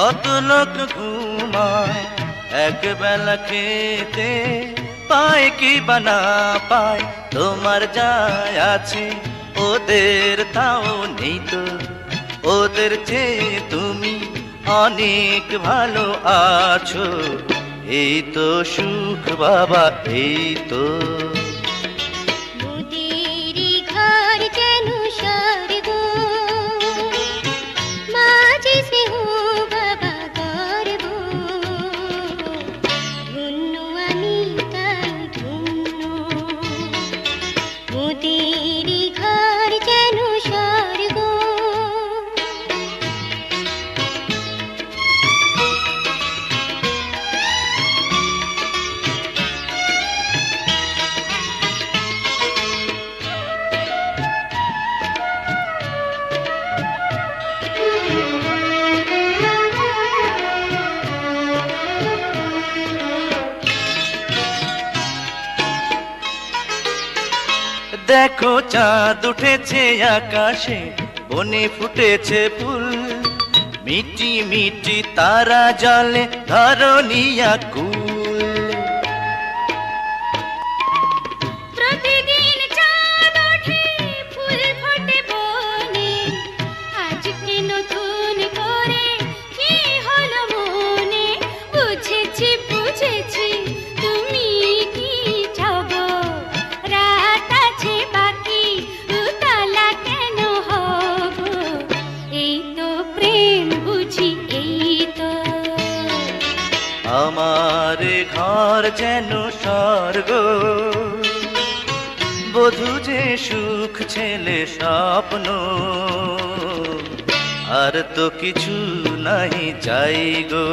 কত লোক ঘুমায় এক বেলা খেতে, পায় কি বানা পায়, তোমার যায় আছে ওদের তাও নেই তো। ওদের চেয়ে তুমি অনেক ভালো আছো, এই তো সুখ বাবা, এই তো। মোদেরই ঘর যেন স্বর্গ, মাঝে সে হো বাবা গর্ব। ধন্য আমি তাই ধন্য, মোদেরই ঘর যেন স্বর্গ। দেখো চাঁদ উঠেছে আকাশে, বনে ফুটেছে ফুল, মিটি মিটি তারা জলে ধরণী আকুল। প্রতিদিন চাঁদ ওঠে, ফুল ফোটে বনে, আজকে নতুন করে কি হলো মনে। বুঝেছি বুঝেছি তুমি কি চাও গো, রাত আছে বাকি, উতলা কেন হব। এই তো প্রেম বুঝি, এই তো। আমার ঘর যেন স্বর্গ, বধূ যে সুখ ছেলে স্বপ্ন, আর তো কিছু নাই চাই গো।